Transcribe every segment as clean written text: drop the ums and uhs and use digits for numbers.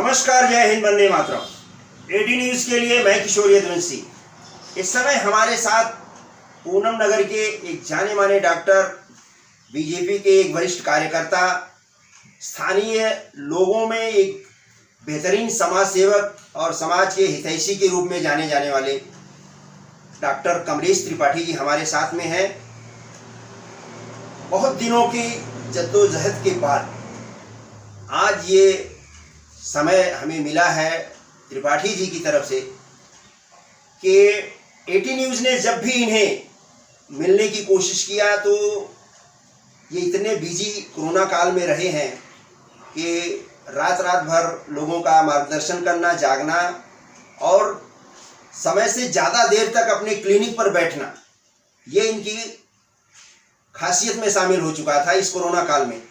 नमस्कार, जय Hind, Vande Mataram. AD news के लिए मैं किशोर यदुवंशी। इस समय हमारे साथ पूनम नगर के एक जाने माने डॉक्टर, बीजेपी के एक वरिष्ठ कार्यकर्ता, स्थानीय लोगों में एक बेहतरीन समाज सेवक और समाज के हितैषी के रूप में जाने जाने वाले डॉक्टर कमलेश त्रिपाठी जी हमारे साथ में हैं। बहुत दिनों की जद्दोजहद के बाद आज ये समय हमें मिला है त्रिपाठी जी की तरफ से कि एटी न्यूज़ ने जब भी इन्हें मिलने की कोशिश किया तो ये इतने बिजी कोरोना काल में रहे हैं कि रात रात भर लोगों का मार्गदर्शन करना, जागना और समय से ज़्यादा देर तक अपने क्लिनिक पर बैठना, ये इनकी खासियत में शामिल हो चुका था इस कोरोना काल में।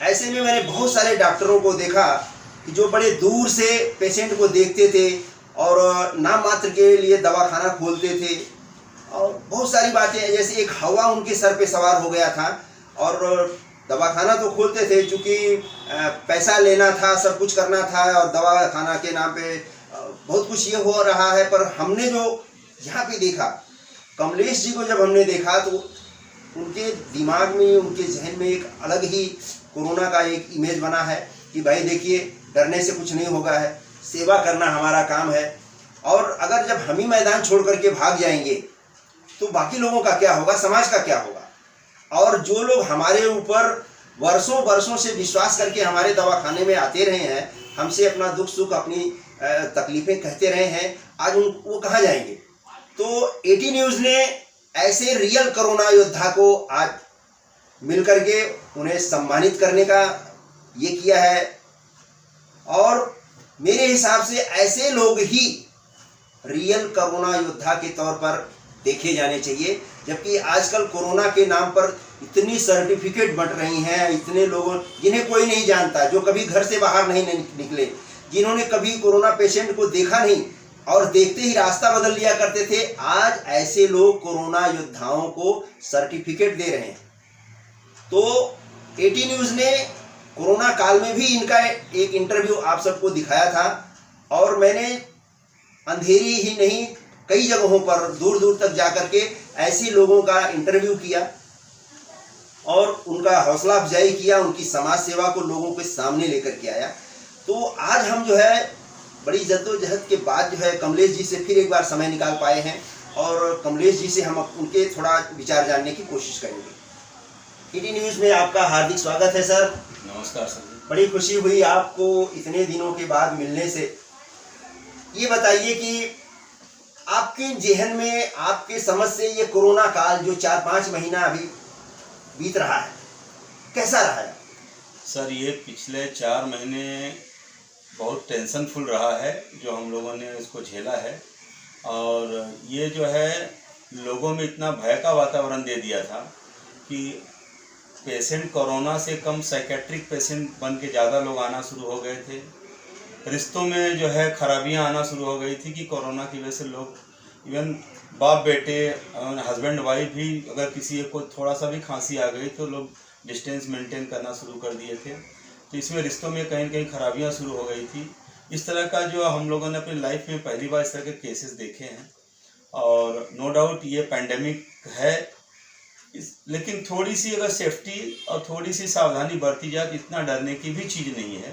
ऐसे में मैंने बहुत सारे डॉक्टरों को देखा कि जो बड़े दूर से पेशेंट को देखते थे और नाम मात्र के लिए दवाखाना खोलते थे और बहुत सारी बातें, जैसे एक हवा उनके सर पे सवार हो गया था। और दवाखाना तो खोलते थे क्योंकि पैसा लेना था, सब कुछ करना था और दवाखाना के नाम पे बहुत कुछ ये हो रहा है। पर हमने जो यहाँ पे देखा, कमलेश जी को जब हमने देखा तो उनके दिमाग में, उनके जहन में एक अलग ही कोरोना का एक इमेज बना है कि भाई देखिए, डरने से कुछ नहीं होगा है, सेवा करना हमारा काम है। और अगर जब हम ही मैदान छोड़ करके भाग जाएंगे तो बाकी लोगों का क्या होगा, समाज का क्या होगा। और जो लोग हमारे ऊपर वर्षों वर्षों से विश्वास करके हमारे दवाखाने में आते रहे हैं, हमसे अपना दुख सुख, अपनी तकलीफें कहते रहे हैं, आज वो कहाँ जाएंगे। तो एटी न्यूज़ ने ऐसे रियल कोरोना योद्धा को आज मिल करके उन्हें सम्मानित करने का ये किया है। और मेरे हिसाब से ऐसे लोग ही रियल कोरोना योद्धा के तौर पर देखे जाने चाहिए। जबकि आजकल कोरोना के नाम पर इतनी सर्टिफिकेट बंट रही हैं, इतने लोगों जिन्हें कोई नहीं जानता, जो कभी घर से बाहर नहीं निकले, जिन्होंने कभी कोरोना पेशेंट को देखा नहीं और देखते ही रास्ता बदल लिया करते थे, आज ऐसे लोग कोरोना योद्धाओं को सर्टिफिकेट दे रहे हैं। तो एटी न्यूज़ ने कोरोना काल में भी इनका एक इंटरव्यू आप सबको दिखाया था और मैंने अंधेरी ही नहीं, कई जगहों पर दूर दूर तक जाकर के ऐसे लोगों का इंटरव्यू किया और उनका हौसला अफजाई किया, उनकी समाज सेवा को लोगों के सामने लेकर के आया। तो आज हम जो है बड़ी जद्दोजहद के बाद जो है कमलेश जी से फिर एक बार समय निकाल पाए हैं और कमलेश जी से हम उनके थोड़ा विचार जानने की कोशिश करेंगे। एटी न्यूज़ में आपका हार्दिक स्वागत है सर। नमस्कार सर। बड़ी खुशी हुई आपको इतने दिनों के बाद मिलने से। ये बताइए कि आपके जहन में, आपके समझ से ये कोरोना काल जो 4-5 महीना अभी बीत रहा है, कैसा रहा है? सर, ये पिछले 4 महीने बहुत टेंशनफुल रहा है जो हम लोगों ने इसको झेला है। और ये जो है लोगों में इतना भय का वातावरण दे दिया था कि पेशेंट कोरोना से कम साइकेट्रिक पेशेंट बन के ज़्यादा लोग आना शुरू हो गए थे। रिश्तों में जो है खराबियां आना शुरू हो गई थी कि कोरोना की वजह से लोग, इवन बाप बेटे, हस्बैंड वाइफ भी, अगर किसी को थोड़ा सा भी खांसी आ गई तो लोग डिस्टेंस मेंटेन करना शुरू कर दिए थे। तो इसमें रिश्तों में कहीं न कहीं खराबियाँ शुरू हो गई थी। इस तरह का जो हम लोगों ने अपनी लाइफ में पहली बार इस तरह के केसेस देखे हैं। और नो डाउट ये पैंडेमिक है, लेकिन थोड़ी सी अगर सेफ्टी और थोड़ी सी सावधानी बरती जाए तो इतना डरने की भी चीज़ नहीं है।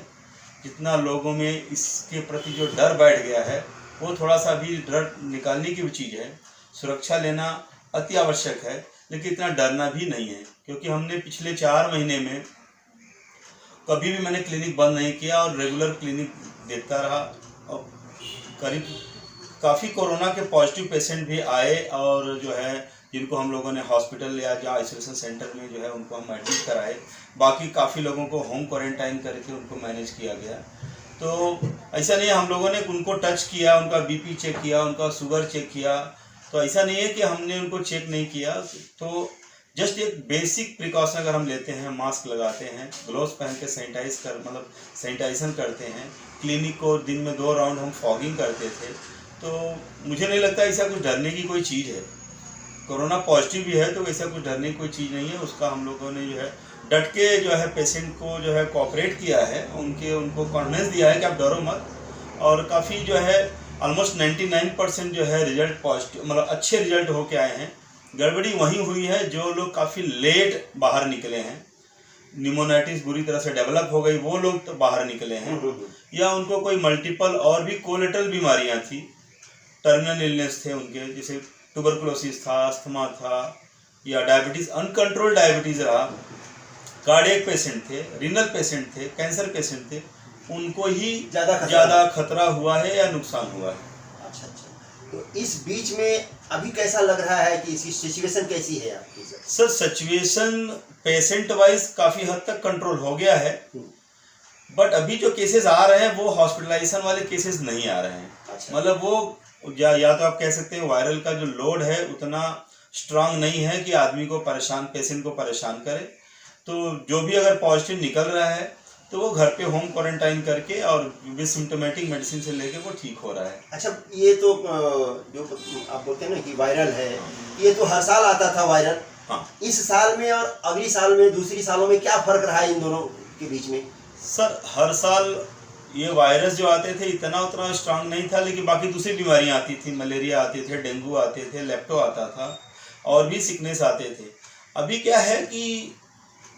जितना लोगों में इसके प्रति जो डर बैठ गया है, वो थोड़ा सा भी डर निकालने की भी चीज़ है। सुरक्षा लेना अति आवश्यक है, लेकिन इतना डरना भी नहीं है। क्योंकि हमने पिछले 4 महीने में कभी भी मैंने क्लिनिक बंद नहीं किया और रेगुलर क्लिनिक देखता रहा। और करीब काफ़ी कोरोना के पॉजिटिव पेशेंट भी आए और जो है जिनको हम लोगों ने हॉस्पिटल या जो आइसोलेशन सेंटर में जो है उनको हम एडमिट कराए। बाकी काफ़ी लोगों को होम क्वारंटाइन करके उनको मैनेज किया गया। तो ऐसा नहीं है हम लोगों ने उनको टच किया, उनका बीपी चेक किया, उनका शुगर चेक किया, तो ऐसा नहीं है कि हमने उनको चेक नहीं किया। तो जस्ट एक बेसिक प्रिकॉशन अगर हम लेते हैं, मास्क लगाते हैं, ग्लोव्स पहन के सैनिटाइजेशन करते हैं, क्लिनिक को दिन में 2 राउंड हम फॉगिंग करते थे, तो मुझे नहीं लगता ऐसा कुछ डरने की कोई चीज़ है। कोरोना पॉजिटिव भी है तो ऐसा कुछ डरने की कोई चीज़ नहीं है। उसका हम लोगों ने जो है डट के जो है पेशेंट को जो है कोऑपरेट किया है, उनको कॉन्फिडेंस दिया है कि आप डरो मत। और काफ़ी जो है ऑलमोस्ट 99% जो है रिजल्ट पॉजिटिव, मतलब अच्छे रिजल्ट होके आए हैं। गड़बड़ी वहीं हुई है जो लोग काफ़ी लेट बाहर निकले हैं, निमोनाइटिस बुरी तरह से डेवलप हो गई, वो लोग तो बाहर निकले हैं, या उनको कोई मल्टीपल और भी कोलेटरल बीमारियां थी, टर्मिनल इलनेस थे उनके, जैसे ट्यूबरकुलोसिस था, अस्थमा था, या डायबिटीज़, अनकंट्रोल्ड डायबिटीज़ रहा, कार्डियक पेशेंट थे, रीनल पेशेंट थे, कैंसर पेशेंट थे, उनको ही ज़्यादा खतरा हुआ है या नुकसान हुआ है। अच्छा अच्छा, तो इस बीच में अभी कैसा लग रहा है कि इसकी सिचुएशन कैसी है आपकी? सर सिचुएशन पेशेंट वाइज काफ़ी हद तक कंट्रोल हो गया है, बट अभी जो केसेस आ रहे हैं वो हॉस्पिटलाइजेशन वाले केसेस नहीं आ रहे हैं। अच्छा। मतलब वो या तो आप कह सकते हैं वायरल का जो लोड है उतना स्ट्रांग नहीं है कि आदमी को पेशेंट को परेशान करे। तो जो भी अगर पॉजिटिव निकल रहा है तो वो घर पे होम क्वारंटाइन करके और विद सिम्टोमेटिक मेडिसिन से लेके वो ठीक हो रहा है। अच्छा, ये तो जो आप बोलते हैं ना कि वायरल है, ये तो हर साल आता था वायरल। हाँ। इस साल में और अगली साल में, दूसरी सालों में क्या फर्क रहा है इन दोनों के बीच में? सर हर साल ये वायरस जो आते थे उतना स्ट्रांग नहीं था, लेकिन बाकी दूसरी बीमारियां आती थी, मलेरिया आते थे, डेंगू आते थे, लेप्टो आता था और भी सिकनेस आते थे। अभी क्या है कि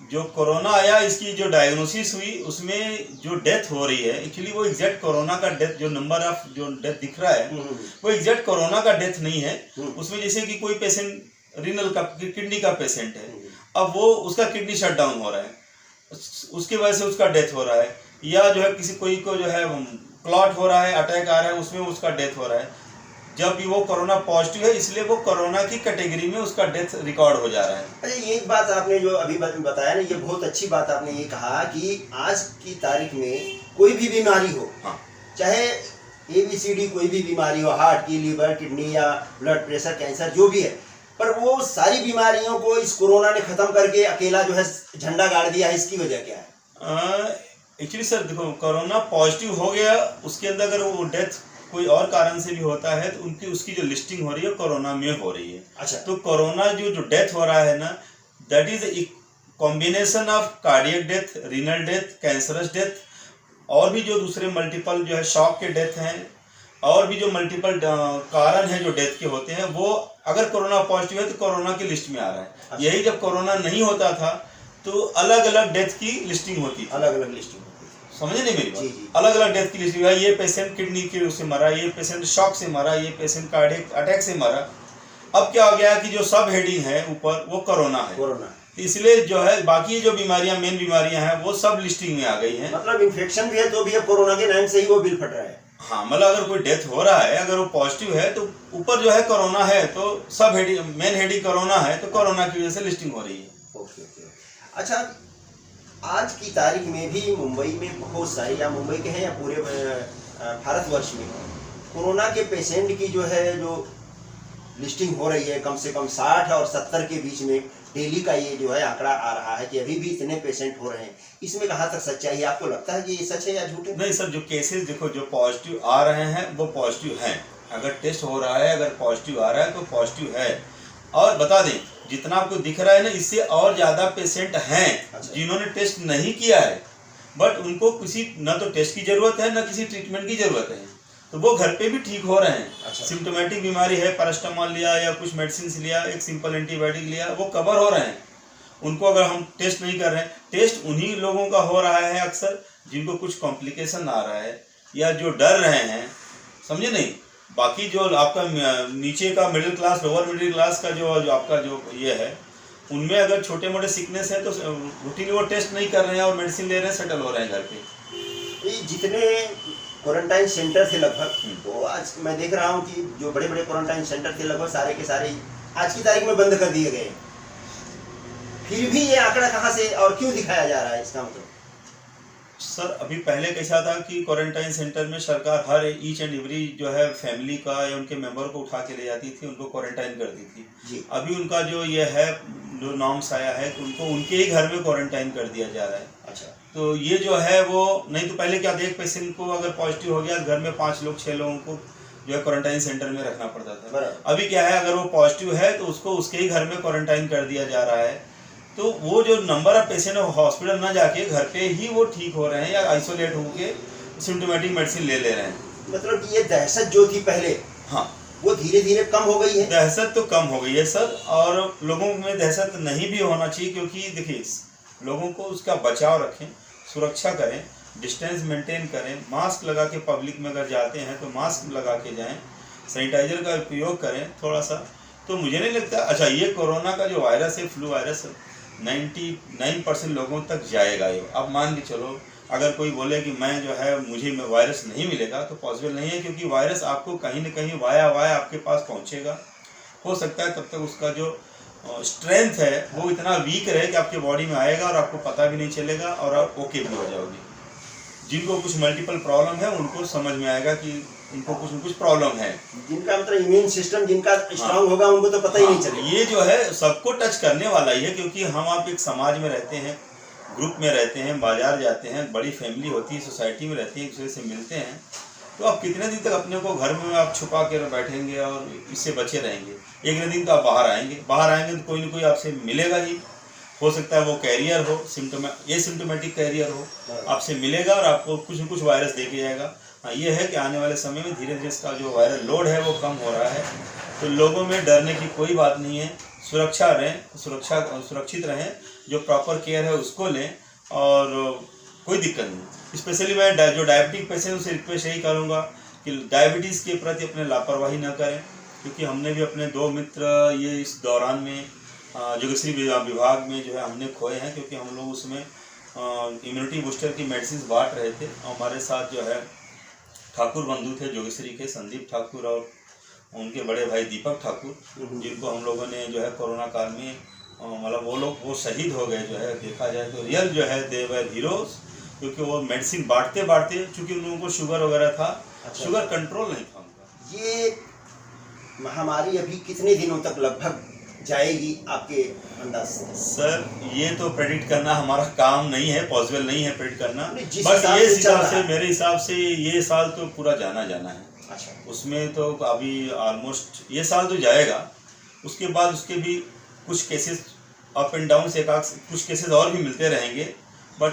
जो कोरोना आया, इसकी जो डायग्नोसिस हुई उसमें जो डेथ हो रही है, एक्चुअली वो एग्जैक्ट कोरोना का डेथ, जो नंबर ऑफ जो डेथ दिख रहा है वो एग्जैक्ट कोरोना का डेथ नहीं है। उसमें जैसे कि कोई पेशेंट रीनल का, किडनी का पेशेंट है, अब वो उसका किडनी शट डाउन हो रहा है, उसकी वजह से उसका डेथ हो रहा है, या जो है कोई को जो है क्लॉट हो रहा है, अटैक आ रहा है, उसमें उसका डेथ हो रहा है। जब भी वो कोरोना पॉजिटिव है इसलिए वो कोरोना की कैटेगरी में उसका डेथ रिकॉर्ड हो जा रहा है। अच्छा, ये बात आपने जो अभी बताया ना, ये बहुत अच्छी बात आपने ये कहा कि आज की तारीख में कोई भी बीमारी हो, हाँ। चाहे ABCD कोई भी बीमारी हो, हार्ट की, लीवर, किडनी या ब्लड प्रेशर, कैंसर, जो भी है, पर वो सारी बीमारियों को इस कोरोना ने खत्म करके अकेला जो है झंडा गाड़ दिया है। इसकी वजह क्या है? एक्चुअली सर देखो, कोरोना पॉजिटिव हो गया, उसके अंदर अगर वो डेथ कोई और कारण से भी होता है तो उसकी जो लिस्टिंग हो रही है कोरोना में हो रही है। अच्छा। तो कोरोना जो डेथ हो रहा है ना, that is a combination of cardiac death, renal death, cancerous death, और भी जो दूसरे मल्टीपल जो है शॉक के डेथ हैं, और भी जो मल्टीपल कारण है जो डेथ के होते हैं, वो अगर कोरोना पॉजिटिव है तो कोरोना की लिस्ट में आ रहा है। अच्छा। यही जब कोरोना नहीं होता था तो अलग अलग डेथ की लिस्टिंग होती थी, अलग अलग लिस्टिंग होती थी, समझे नहीं मेरी जी, जी। बात? अलग अलग डेथ की लिस्टिंग है, ये पेशेंट किडनी के उससे मरा, ये पेशेंट शॉक से मरा, ये पेशेंट कार्डियक अटैक से मरा। अब क्या हो गया कि जो सब हेडिंग है ऊपर वो कोरोना है, कोरोना, इसलिए जो है बाकी जो बीमारियां, मेन बीमारियां हैं वो सब लिस्टिंग में आ गई हैं। मतलब इन्फेक्शन भी है तो भी अब कोरोना के नाम से ही वो बिल फट रहा है। हाँ, मतलब अगर कोई डेथ हो रहा है, अगर वो पॉजिटिव है तो ऊपर जो है कोरोना है, तो सब हेडिंग, मेन हेडिंग कोरोना है, तो कोरोना की वजह से लिस्टिंग हो रही है। Okay okay. अच्छा, आज की तारीख में भी मुंबई में बहुत सारे, या मुंबई के हैं या पूरे भारतवर्ष में, कोरोना के पेशेंट की जो है जो लिस्टिंग हो रही है, कम से कम 60 और 70 के बीच में डेली का ये जो है आंकड़ा आ रहा है कि अभी भी इतने पेशेंट हो रहे हैं। इसमें कहाँ तक सच्चाई है? आपको लगता है कि ये सच है या झूठ है? नहीं सर, जो केसेस देखो जो पॉजिटिव आ रहे हैं वो पॉजिटिव हैं। अगर टेस्ट हो रहा है, अगर पॉजिटिव आ रहा है तो पॉजिटिव है। और बता दें, जितना आपको दिख रहा है ना, इससे और ज़्यादा पेशेंट हैं। अच्छा। जिन्होंने टेस्ट नहीं किया है, बट उनको किसी न तो टेस्ट की ज़रूरत है, न किसी ट्रीटमेंट की ज़रूरत है, तो वो घर पे भी ठीक हो रहे हैं। अच्छा। सिम्टोमेटिक बीमारी है, पैरास्टामॉल लिया या कुछ मेडिसिन लिया, एक सिंपल एंटीबायोटिक लिया, वो कवर हो रहे हैं। उनको अगर हम टेस्ट नहीं कर रहे हैं, टेस्ट उन्हीं लोगों का हो रहा है अक्सर जिनको कुछ कॉम्प्लिकेशन आ रहा है या जो डर रहे हैं, समझे नहीं? बाकी जो आपका नीचे का middle class, lower middle class का जो आपका जो ये है, उनमें अगर छोटे मोटे सिकनेस है तो रूटीन वो टेस्ट नहीं कर रहे हैं और मेडिसिन ले रहे हैं, सेटल हो रहे हैं घर पे। जितने क्वारंटाइन सेंटर थे लगभग, तो आज मैं देख रहा हूँ कि जो बड़े बड़े क्वारंटाइन सेंटर थे लगभग सारे के सारे आज की तारीख में बंद कर दिए गए। फिर भी ये आंकड़ा कहाँ से और क्यों दिखाया जा रहा है? इसका मतलब सर, अभी पहले कैसा था कि क्वारंटाइन सेंटर में सरकार हर ईच एंड एवरी जो है फैमिली का या उनके मेंबर को उठा के ले जाती थी, उनको क्वारंटाइन करती थी जी। अभी उनका जो ये है, जो नॉर्म्स आया है कि उनको उनके ही घर में क्वारंटाइन कर दिया जा रहा है। अच्छा। तो ये जो है वो, नहीं तो पहले क्या था, एक पेशेंट को अगर पॉजिटिव हो गया घर में 5 लोग 6 लोगों को जो है क्वारंटाइन सेंटर में रखना पड़ता था। बराबर। अभी क्या है, अगर वो पॉजिटिव है तो उसको उसके ही घर में क्वारंटाइन कर दिया जा रहा है। तो वो जो नंबर ऑफ पेशेंट हॉस्पिटल ना जाके घर पे ही वो ठीक हो रहे हैं या आइसोलेट होके सिम्टोमेटिक मेडिसिन ले ले रहे हैं। मतलब कि ये दहशत जो थी पहले, हाँ, वो धीरे धीरे कम हो गई है। दहशत तो कम हो गई है सर, और लोगों में दहशत नहीं भी होना चाहिए, क्योंकि देखिए लोगों को उसका बचाव रखें, सुरक्षा करें, डिस्टेंस मेंटेन करें, मास्क लगा के पब्लिक में अगर जाते हैं तो मास्क लगा के जाएं, सैनिटाइजर का उपयोग करें थोड़ा सा। तो मुझे नहीं लगता, अच्छा ये कोरोना का जो वायरस है, फ्लू वायरस, 99% लोगों तक जाएगा ये। अब मान के चलो अगर कोई बोले कि मैं जो है मुझे वायरस नहीं मिलेगा, तो पॉसिबल नहीं है, क्योंकि वायरस आपको कहीं न कहीं वाया आपके पास पहुंचेगा। हो सकता है तब तक उसका जो स्ट्रेंथ है वो इतना वीक रहे कि आपके बॉडी में आएगा और आपको पता भी नहीं चलेगा और आप ओके भी हो जाओगे। जिनको कुछ मल्टीपल प्रॉब्लम है उनको समझ में आएगा कि उनको कुछ न कुछ प्रॉब्लम है। जिनका मतलब इम्यून सिस्टम जिनका स्ट्रांग होगा उनको तो पता ही नहीं चलेगा। ये जो है सबको टच करने वाला ही है, क्योंकि हम आप एक समाज में रहते हैं, ग्रुप में रहते हैं, बाजार जाते हैं, बड़ी फैमिली होती है, सोसाइटी में रहती है, एक दूसरे से मिलते हैं। तो आप कितने दिन तक अपने को घर में आप छुपा के बैठेंगे और इससे बचे रहेंगे? एक न दिन तो आप बाहर आएंगे तो कोई ना कोई आपसे मिलेगा ही। हो सकता है वो कैरियर हो, एसिम्प्टोमेटिक कैरियर हो, आपसे मिलेगा और आपको कुछ न कुछ वायरस दे के जाएगा। हाँ, ये है कि आने वाले समय में धीरे धीरे इसका जो वायरल लोड है वो कम हो रहा है। तो लोगों में डरने की कोई बात नहीं है, सुरक्षित रहें, जो प्रॉपर केयर है उसको लें और कोई दिक्कत नहीं। स्पेशली मैं जो डायबिटिक पेशेंट उनसे रिक्वेस्ट यही करूँगा कि डायबिटीज़ के प्रति अपने लापरवाही न करें, क्योंकि हमने भी अपने 2 मित्र ये इस दौरान में जोगेश्वरी विभाग में जो है हमने खोए हैं, क्योंकि हम लोग उसमें इम्यूनिटी बूस्टर की मेडिसिन बांट रहे थे। हमारे साथ जो है ठाकुर बंधु थे जोगेश्वरी के, संदीप ठाकुर और उनके बड़े भाई दीपक ठाकुर, जिनको हम लोगों ने जो है कोरोना काल में मतलब वो शहीद हो गए। जो है देखा जाए तो रियल जो है दे वर हीरोज, क्योंकि वो मेडिसिन बांटते चूँकि उन लोगों को शुगर वगैरह था। अच्छा। शुगर कंट्रोल नहीं था उनका। ये महामारी अभी कितने दिनों तक लगभग जाएगी आपके अंदाज से? सर ये तो प्रेडिक्ट करना हमारा काम नहीं है, पॉसिबल नहीं है प्रेडिक्ट करना। बस ये हिसाब से मेरे हिसाब से ये साल तो पूरा जाना है। अच्छा। उसमें तो अभी ऑलमोस्ट ये साल तो जाएगा। उसके बाद उसके भी कुछ केसेस अप एंड डाउन से कुछ केसेस और भी मिलते रहेंगे, बट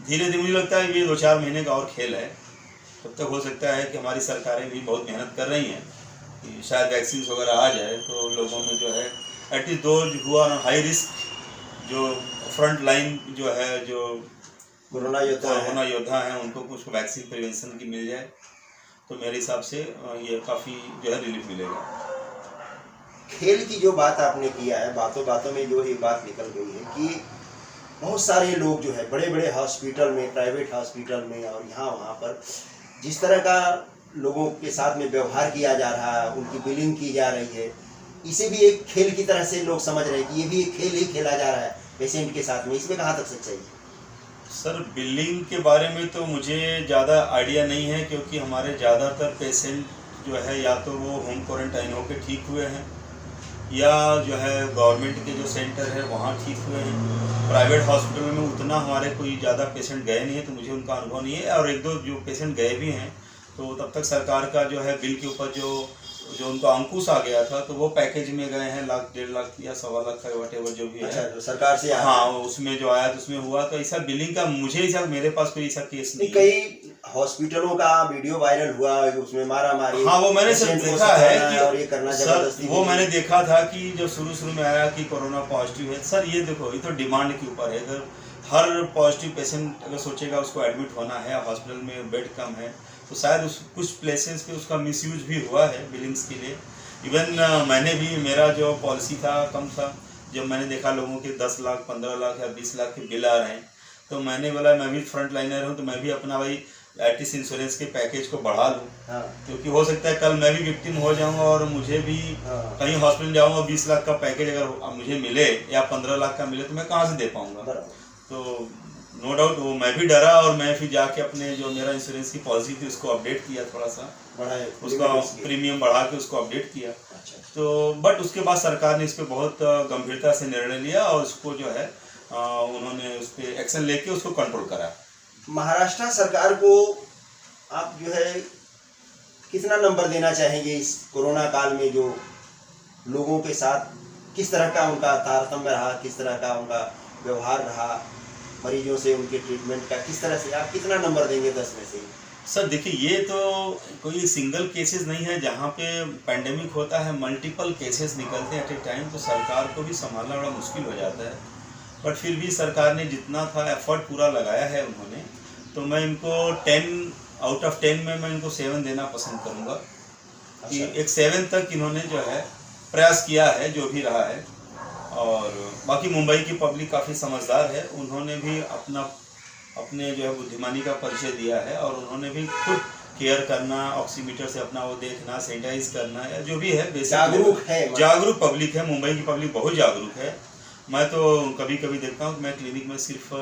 धीरे धीरे मुझे लगता है ये 2-4 महीने का और खेल है। तब तक हो सकता है कि हमारी सरकारें भी बहुत मेहनत कर रही हैं कि शायद वैक्सीन वगैरह आ जाए, तो लोगों में जो है at least those who are high risk, जो फ्रंट लाइन जो है, जो कोरोना योद्धा हैं, उनको कुछ वैक्सीन प्रिवेंशन की मिल जाए तो मेरे हिसाब से ये काफ़ी जो है रिलीफ मिलेगा। खेल की जो बात आपने किया है, बातों बातों में जो एक बात निकल गई है कि बहुत सारे लोग जो है बड़े बड़े हॉस्पिटल में, प्राइवेट हॉस्पिटल में और यहाँ वहाँ पर जिस तरह का लोगों के साथ में व्यवहार किया जा रहा है, उनकी बिलिंग की जा रही है, इसे भी एक खेल की तरह से लोग समझ रहे हैं कि ये भी एक खेल ही खेला जा रहा है पेशेंट के साथ में। इसमें कहाँ तक सच्चाई है? सर बिलिंग के बारे में तो मुझे ज़्यादा आइडिया नहीं है, क्योंकि हमारे ज़्यादातर पेशेंट जो है या तो वो होम क्वारंटाइन होकर ठीक हुए हैं या जो है गवर्नमेंट के जो सेंटर है वहाँ ठीक हुए हैं। प्राइवेट हॉस्पिटल में उतना हमारे कोई ज़्यादा पेशेंट गए नहीं है, तो मुझे उनका अनुभव नहीं है। और 1-2 जो पेशेंट गए भी हैं तो तब तक सरकार का जो है बिल के ऊपर जो उनका अंकुश आ गया था, तो वो पैकेज में गए हैं, 1 लाख 1.5 लाख या 1.25 लाख का वटेवर जो भी है। अच्छा, तो सरकार से हाँ, उसमें जो आया तो उसमें हुआ। तो ऐसा बिलिंग का मुझे ऐसा मेरे पास कोई ऐसा केस नहीं। कई हॉस्पिटलों का वीडियो वायरल हुआ, उसमें मारामारी। हाँ, वो मैंने सर देखा है कि और ये करना सर वो मैंने देखा था कि जब शुरू में आया कि कोरोना पॉजिटिव है। सर ये देखो, ये तो डिमांड के ऊपर है। अगर हर पॉजिटिव पेशेंट अगर सोचेगा उसको एडमिट होना है, हॉस्पिटल में बेड कम है, तो शायद कुछ प्लेसेस पे उसका मिसयूज भी हुआ है बिलिंग्स के लिए। इवन मैंने भी, मेरा जो पॉलिसी था कम था, जब मैंने देखा लोगों के 10 लाख 15 लाख या 20 लाख के बिल आ रहे हैं, तो मैंने बोला मैं भी फ्रंट लाइनर हूँ, तो मैं भी अपना भाई एटलीस्ट इंश्योरेंस के पैकेज को बढ़ा लूँ। हाँ। क्योंकि हो सकता है कल मैं भी विक्टिम हो जाऊँगा और मुझे भी कहीं हॉस्पिटल जाऊँगा, 20 लाख का पैकेज अगर मुझे मिले या 15 लाख का मिले तो मैं कहाँ से दे पाऊँगा। तो नो डाउट वो मैं भी डरा और मैं फिर जाके अपने जो मेरा इंश्योरेंस की पॉलिसी थी उसको अपडेट किया, थोड़ा सा उसका प्रीमियम बढ़ा के उसको अपडेट किया। अच्छा। तो बट उसके बाद सरकार ने इस पर बहुत गंभीरता से निर्णय लिया और उसको जो है उन्होंने उस पर एक्शन लेके उसको कंट्रोल करा। महाराष्ट्र सरकार को आप जो है कितना नंबर देना चाहेंगे इस कोरोना काल में, जो लोगों के साथ किस तरह का उनका तारतम्य रहा, किस तरह का उनका व्यवहार रहा, मरीजों से उनके ट्रीटमेंट का किस तरह से, आप कितना नंबर देंगे 10 में से? सर देखिए, ये तो कोई सिंगल केसेस नहीं है। जहाँ पे पैंडेमिक होता है, मल्टीपल केसेस निकलते हैं एट ए टाइम, तो सरकार को भी संभालना बड़ा मुश्किल हो जाता है। बट फिर भी सरकार ने जितना था एफर्ट पूरा लगाया है उन्होंने, तो मैं इनको 10 आउट ऑफ 10 में मैं इनको 7 देना पसंद करूँगा कि एक 7 तक इन्होंने जो है प्रयास किया है, जो भी रहा है। और बाकी मुंबई की पब्लिक काफ़ी समझदार है, उन्होंने भी अपने जो है बुद्धिमानी का परिचय दिया है, और उन्होंने भी खुद केयर करना, ऑक्सीमीटर से अपना वो देखना, सैनिटाइज करना, या जो भी है बेसिक जागरूक पब्लिक है। मुंबई की पब्लिक बहुत जागरूक है। मैं तो कभी कभी देखता हूँ कि मैं क्लिनिक में सिर्फ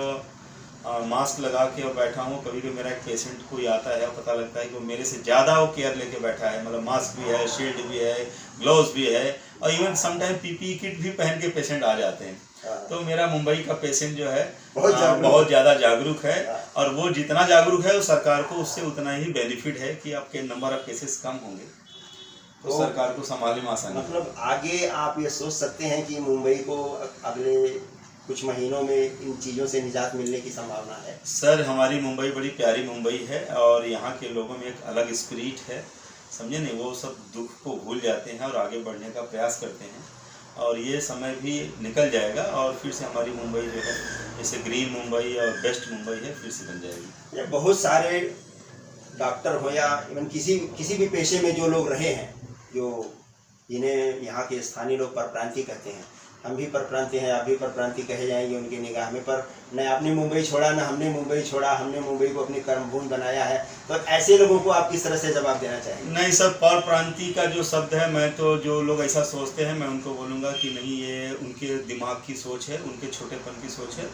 मास्क लगा के और बैठा हूँ। कभी कभी मेरा एक पेशेंट कोई आता है, पता लगता है कि वो मेरे से ज़्यादा वो केयर लेके बैठा है, मतलब मास्क भी है, शील्ड भी है, ग्लव्स भी है, और इवन समटाइम पीपीई किट भी पहन के पेशेंट आ जाते हैं। तो मेरा मुंबई का पेशेंट जो है बहुत ज़्यादा जागरूक है, और वो जितना जागरूक है वो सरकार को उससे उतना ही बेनिफिट है कि आपके नंबर ऑफ केसेस कम होंगे, तो सरकार को संभालने में आसानी। मतलब आगे आप ये सोच सकते हैं कि मुंबई को अगले कुछ महीनों में इन चीज़ों से निजात मिलने की संभावना है? सर हमारी मुंबई बड़ी प्यारी मुंबई है, और यहाँ के लोगों में एक अलग स्पिरिट है, समझे नहीं, वो सब दुख को भूल जाते हैं और आगे बढ़ने का प्रयास करते हैं। और ये समय भी निकल जाएगा, और फिर से हमारी मुंबई जो है जैसे ग्रीन मुंबई और बेस्ट मुंबई है, फिर से बन जाएगी। ये बहुत सारे डॉक्टर हो या इवन किसी भी पेशे में जो लोग रहे हैं, जो जिन्हें यहाँ के स्थानीय लोग परप्रांतीय कहते हैं, हम भी परप्रांतीय हैं, आप भी परप्रांतीय कहे जाएंगे उनकी निगाह में, पर न आपने मुंबई छोड़ा न हमने मुंबई छोड़ा, हमने मुंबई को अपनी कर्मभूमि बनाया है। तो ऐसे लोगों को आप किस तरह से जवाब देना चाहेंगे? नहीं सर, परप्रांतीय का जो शब्द है, मैं तो जो लोग ऐसा सोचते हैं मैं उनको बोलूँगा कि नहीं, ये उनके दिमाग की सोच है, उनके छोटेपन की सोच है।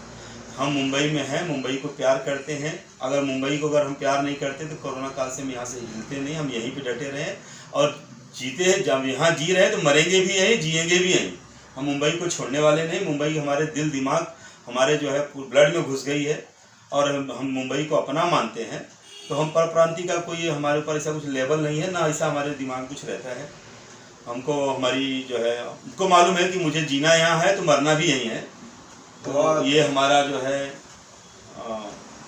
हम मुंबई में हैं, मुंबई को प्यार करते हैं। अगर मुंबई को अगर हम प्यार नहीं करते तो कोरोना काल से हम यहाँ से हिलते नहीं, हम यहीं पे डटे रहें और जीते हैं। जब यहाँ जी रहे हैं तो मरेंगे भी यहीं, जिएंगे भी यहीं। हम मुंबई को छोड़ने वाले नहीं। मुंबई हमारे दिल दिमाग हमारे जो है ब्लड में घुस गई है, और हम मुंबई को अपना मानते हैं। तो हम परप्रांतीय का कोई हमारे ऊपर ऐसा कुछ लेवल नहीं है, ना ऐसा हमारे दिमाग कुछ रहता है। हमको हमारी जो है हमको मालूम है कि मुझे जीना यहाँ है तो मरना भी यहीं है। तो ये हमारा जो है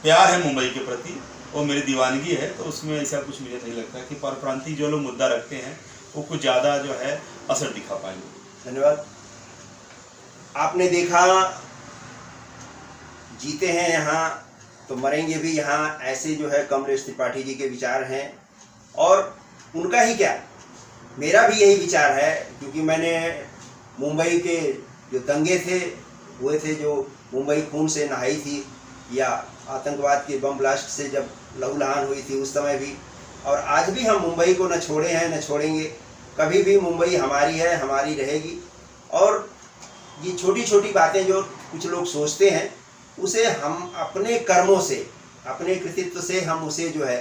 प्यार है मुंबई के प्रति, वो मेरी दीवानगी है। तो उसमें ऐसा कुछ मुझे नहीं लगता कि परप्रांतीय जो लोग मुद्दा रखते हैं वो कुछ ज़्यादा जो है असर दिखा पाएंगे। धन्यवाद। आपने देखा, जीते हैं यहाँ तो मरेंगे भी यहाँ, ऐसे जो है कमलेश त्रिपाठी जी के विचार हैं। और उनका ही क्या, मेरा भी यही विचार है, क्योंकि मैंने मुंबई के जो दंगे हुए थे, जो मुंबई खून से नहाई थी, या आतंकवाद के बम ब्लास्ट से जब लहूलुहान हुई थी उस समय भी, और आज भी हम मुंबई को न छोड़े हैं न छोड़ेंगे। कभी भी मुंबई हमारी है, हमारी रहेगी। और ये छोटी छोटी बातें जो कुछ लोग सोचते हैं, उसे हम अपने कर्मों से, अपने कृतित्व से हम उसे जो है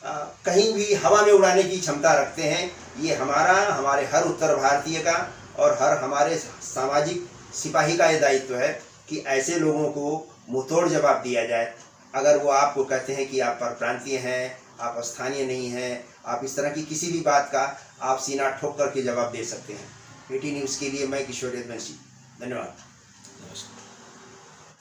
कहीं भी हवा में उड़ाने की क्षमता रखते हैं। ये हमारे हर उत्तर भारतीय का और हर हमारे सामाजिक सिपाही का ये दायित्व है कि ऐसे लोगों को मुंहतोड़ जवाब दिया जाए। अगर वो आपको कहते हैं कि आप परप्रांतीय हैं, आप स्थानीय नहीं हैं, आप इस तरह की किसी भी बात का आप सीना ठोक करके जवाब दे सकते हैं। एटी न्यूज़ के लिए मैं किशोर यदवंशी, धन्यवाद।